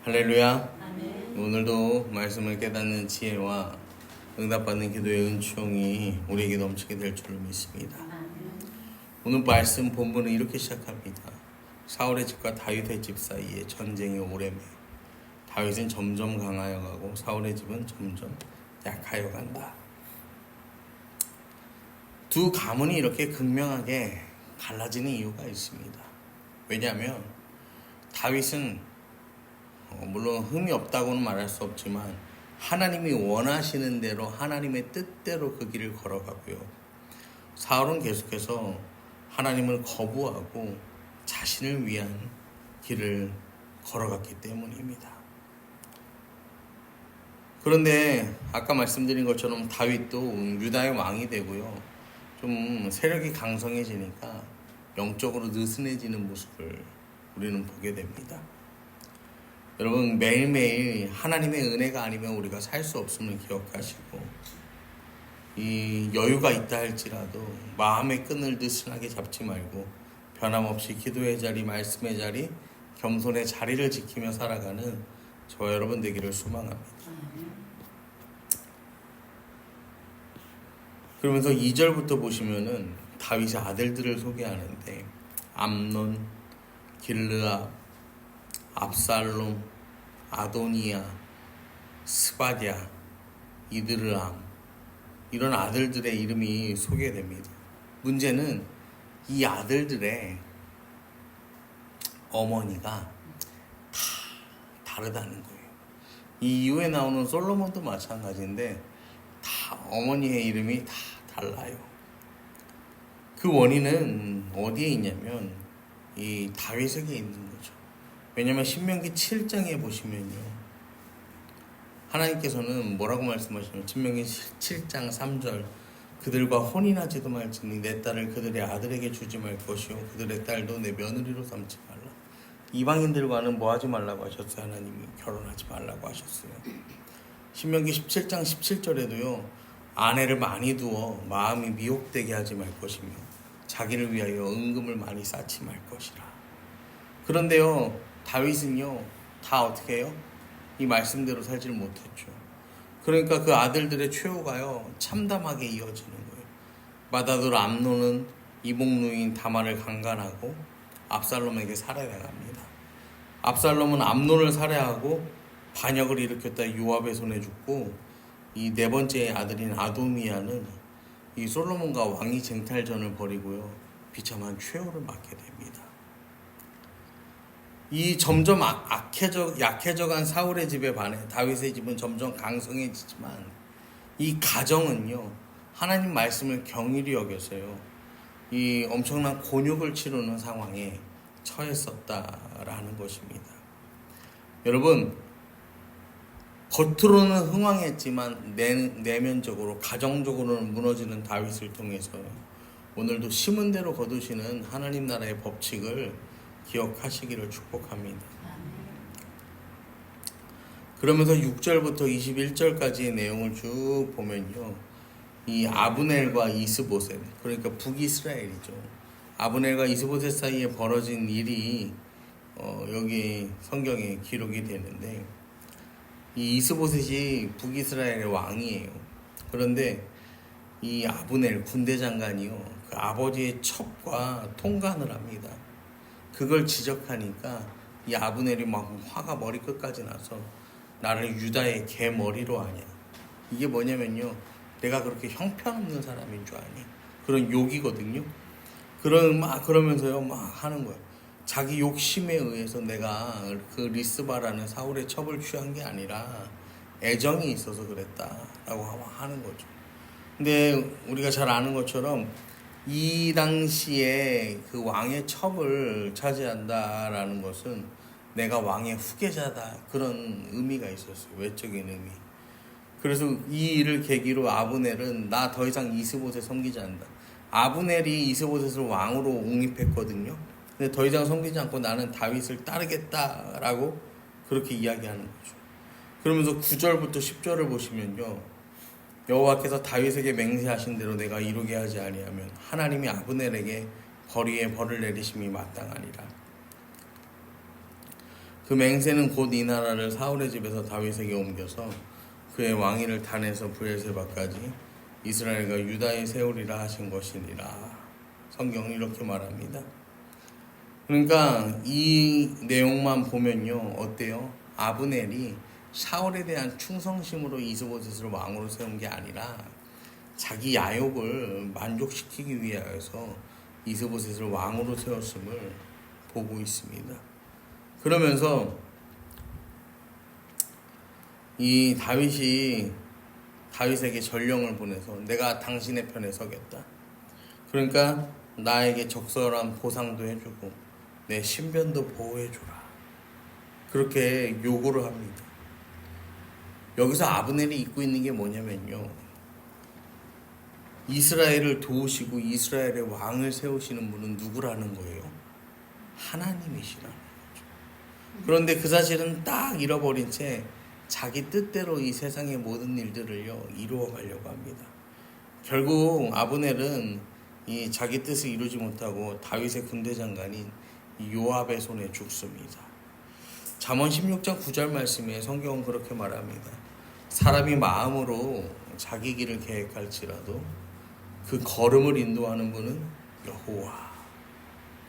할렐루야. 아멘. 오늘도 말씀을 깨닫는 지혜와 응답받는 기도의 은총이 우리에게 넘치게 될 줄로 믿습니다. 아멘. 오늘 말씀 본문은 이렇게 시작합니다. 사울의 집과 다윗의 집 사이에 전쟁이 오래매 다윗은 점점 강하여 가고 사울의 집은 점점 약하여 간다. 두 가문이 이렇게 극명하게 갈라지는 이유가 있습니다. 왜냐하면 다윗은 물론 흠이 없다고는 말할 수 없지만 하나님이 원하시는 대로 하나님의 뜻대로 그 길을 걸어가고요. 사울은 계속해서 하나님을 거부하고 자신을 위한 길을 걸어갔기 때문입니다. 그런데 아까 말씀드린 것처럼 다윗도 유다의 왕이 되고요. 좀 세력이 강성해지니까 영적으로 느슨해지는 모습을 우리는 보게 됩니다. 여러분, 매일매일 하나님의 은혜가 아니면 우리가 살 수 없음을 기억하시고 이 여유가 있다 할지라도 마음의 끈을 느슨하게 잡지 말고 변함없이 기도의 자리, 말씀의 자리, 겸손의 자리를 지키며 살아가는 저와 여러분 되기를 소망합니다. 그러면서 2절부터 보시면은 다윗의 아들들을 소개하는데 암논, 길르압, 압살롬, 아도니아, 스바랴, 이드르암 이런 아들들의 이름이 소개됩니다. 문제는 이 아들들의 어머니가 다 다르다는 거예요. 이 이후에 나오는 솔로몬도 마찬가지인데 다 어머니의 이름이 다 달라요. 그 원인은 어디에 있냐면 이 다윗에게 있는 거죠. 왜냐하면 신명기 7장에 보시면요, 하나님께서는 뭐라고 말씀하시냐면 신명기 7장 3절 그들과 혼인하지도 말지니 내 딸을 그들의 아들에게 주지 말 것이요 그들의 딸도 내 며느리로 삼지 말라. 이방인들과는 뭐 하지 말라고 하셨어요? 하나님이 결혼하지 말라고 하셨어요. 신명기 17장 17절에도요 아내를 많이 두어 마음이 미혹되게 하지 말 것이며 자기를 위하여 은금을 많이 쌓지 말 것이라. 그런데요 다윗은요 다 어떻게 해요? 이 말씀대로 살질 못했죠. 그러니까 그 아들들의 최후가요 참담하게 이어지는 거예요. 맏아들 암논은 이복누인 다말을 강간하고 압살롬에게 살해당합니다. 압살롬은 암논을 살해하고 반역을 일으켰다 요압의 손에 죽고 이 네 번째 아들인 아도니아는 이 솔로몬과 왕위 쟁탈전을 벌이고요 비참한 최후를 맞게 됩니다. 이 점점 약해져간 사울의 집에 반해 다윗의 집은 점점 강성해지지만 이 가정은요 하나님 말씀을 경일히 여겨서요 이 엄청난 곤욕을 치르는 상황에 처했었다라는 것입니다. 여러분, 겉으로는 흥왕했지만 내면적으로 가정적으로는 무너지는 다윗을 통해서 오늘도 심은 대로 거두시는 하나님 나라의 법칙을 기억하시기를 축복합니다. 그러면서 6절부터 21절까지의 내용을 쭉 보면요 이 아브넬과 이스보셋, 그러니까 북이스라엘이죠. 아브넬과 이스보셋 사이에 벌어진 일이 여기 성경에 기록이 되는데 이 이스보셋이 북이스라엘의 왕이에요. 그런데 이 아브넬 군대 장관이요 그 아버지의 첩과 통간을 합니다. 그걸 지적하니까 이 아브넬이 막 화가 머리끝까지 나서 나를 유다의 개머리로 하냐. 이게 뭐냐면요 내가 그렇게 형편없는 사람인 줄 아니. 그런 욕이거든요. 그러면서요 막 하는 거예요. 자기 욕심에 의해서 내가 그 리스바라는 사울의 첩을 취한 게 아니라 애정이 있어서 그랬다라고 하는 거죠. 근데 우리가 잘 아는 것처럼 이 당시에 그 왕의 첩을 차지한다라는 것은 내가 왕의 후계자다 그런 의미가 있었어요. 외적인 의미. 그래서 이 일을 계기로 아브넬은 나 더 이상 이스보셋 섬기지 않는다. 아브넬이 이스보셋을 왕으로 옹립했거든요. 근데 더 이상 섬기지 않고 나는 다윗을 따르겠다라고 그렇게 이야기하는 거죠. 그러면서 9절부터 10절을 보시면요 여호와께서 다윗에게 맹세하신 대로 내가 이루게 하지 아니하면 하나님이 아브넬에게 벌이에 벌을 내리심이 마땅하니라. 그 맹세는 곧 이 나라를 사울의 집에서 다윗에게 옮겨서 그의 왕위를 단에서 브엘세바까지 이스라엘과 유다에 세우리라 하신 것이니라. 성경은 이렇게 말합니다. 그러니까 이 내용만 보면요, 어때요? 아브넬이 사울에 대한 충성심으로 이스보셋을 왕으로 세운 게 아니라 자기 야욕을 만족시키기 위하여서 이스보셋을 왕으로 세웠음을 보고 있습니다. 그러면서 이 다윗이 다윗에게 전령을 보내서 내가 당신의 편에 서겠다. 그러니까 나에게 적절한 보상도 해주고 내 신변도 보호해주라. 그렇게 요구를 합니다. 여기서 아브넬이 잊고 있는 게 뭐냐면요, 이스라엘을 도우시고 이스라엘의 왕을 세우시는 분은 누구라는 거예요? 하나님이시라는 거죠. 그런데 그 사실은 딱 잃어버린 채 자기 뜻대로 이 세상의 모든 일들을요 이루어 가려고 합니다. 결국 아브넬은 이 자기 뜻을 이루지 못하고 다윗의 군대 장관인 요압의 손에 죽습니다. 잠언 16장 9절 말씀에 성경은 그렇게 말합니다. 사람이 마음으로 자기 길을 계획할지라도 그 걸음을 인도하는 분은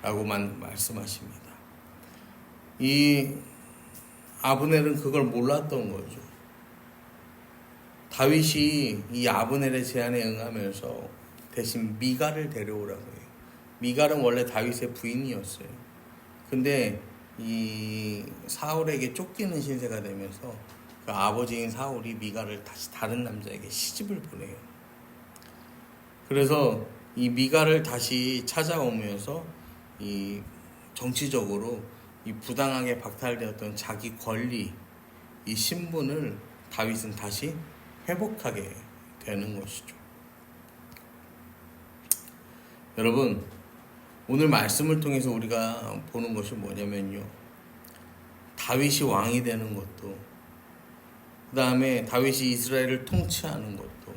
여호와라고만 말씀하십니다. 이 아브넬은 그걸 몰랐던 거죠. 다윗이 이 아브넬의 제안에 응하면서 대신 미갈을 데려오라고 해요. 미갈은 원래 다윗의 부인이었어요. 근데 이 사울에게 쫓기는 신세가 되면서 그 아버지인 사울이 미갈을 다시 다른 남자에게 시집을 보내요. 그래서 이 미갈을 다시 찾아오면서 이 정치적으로 이 부당하게 박탈되었던 자기 권리, 이 신분을 다윗은 다시 회복하게 되는 것이죠. 여러분, 오늘 말씀을 통해서 우리가 보는 것이 뭐냐면요, 다윗이 왕이 되는 것도, 그 다음에 다윗이 이스라엘을 통치하는 것도,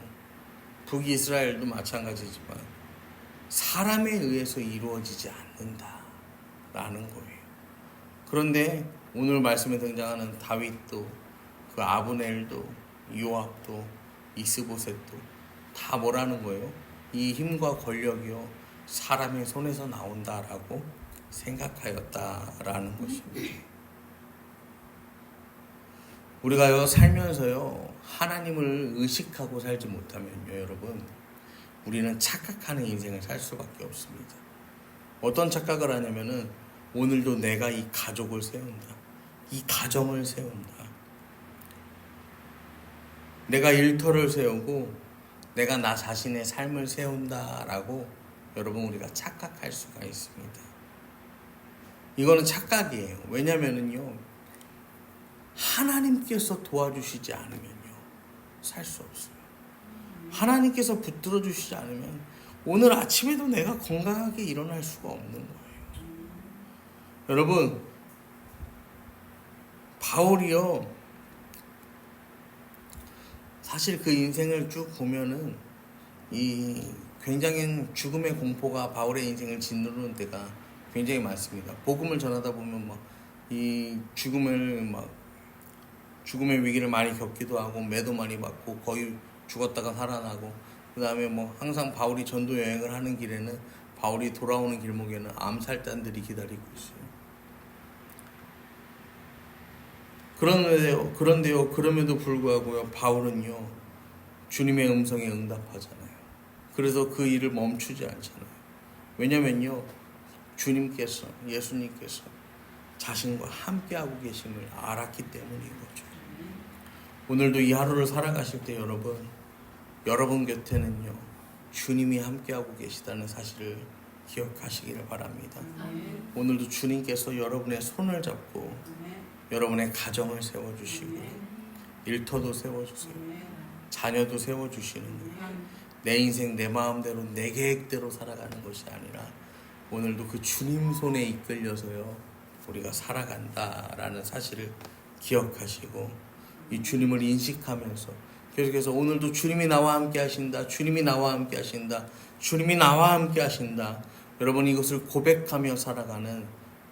북이스라엘도 마찬가지지만 사람에 의해서 이루어지지 않는다라는 거예요. 그런데 오늘 말씀에 등장하는 다윗도, 그 아브넬도, 요압도, 이스보셋도 다 뭐라는 거예요? 이 힘과 권력이요 사람의 손에서 나온다라고 생각하였다라는 것입니다. 우리가요 살면서요 하나님을 의식하고 살지 못하면요 여러분, 우리는 착각하는 인생을 살 수밖에 없습니다. 어떤 착각을 하냐면은 오늘도 내가 이 가족을 세운다, 이 가정을 세운다, 내가 일터를 세우고 내가 나 자신의 삶을 세운다라고 여러분 우리가 착각할 수가 있습니다. 이거는 착각이에요. 왜냐면은요 하나님께서 도와주시지 않으면요 살 수 없어요. 하나님께서 붙들어 주시지 않으면 오늘 아침에도 내가 건강하게 일어날 수가 없는 거예요. 여러분, 바울이요 사실 그 인생을 쭉 보면은 이 굉장히 죽음의 공포가 바울의 인생을 짓누르는 때가 굉장히 많습니다. 복음을 전하다 보면 막 이 죽음의 위기를 많이 겪기도 하고 매도 많이 받고 거의 죽었다가 살아나고, 그 다음에 뭐 항상 바울이 전도 여행을 하는 길에는 바울이 돌아오는 길목에는 암살단들이 기다리고 있어요. 그런데요 그럼에도 불구하고요 바울은요 주님의 음성에 응답하잖아요. 그래서 그 일을 멈추지 않잖아요. 왜냐면요 주님께서, 예수님께서 자신과 함께하고 계심을 알았기 때문인 거죠. 오늘도 이 하루를 살아가실 때 여러분 곁에는요 주님이 함께하고 계시다는 사실을 기억하시기를 바랍니다. 오늘도 주님께서 여러분의 손을 잡고 여러분의 가정을 세워주시고 일터도 세워주세요. 자녀도 세워주시는 거예요. 내 인생 내 마음대로 내 계획대로 살아가는 것이 아니라 오늘도 그 주님 손에 이끌려서요 우리가 살아간다라는 사실을 기억하시고 이 주님을 인식하면서 계속해서 오늘도 주님이 나와 함께 하신다, 주님이 나와 함께 하신다, 주님이 나와 함께 하신다, 여러분 이것을 고백하며 살아가는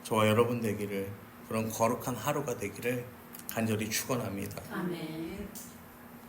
저와 여러분 되기를 그런 거룩한 하루가 되기를 간절히 축원합니다. 아멘.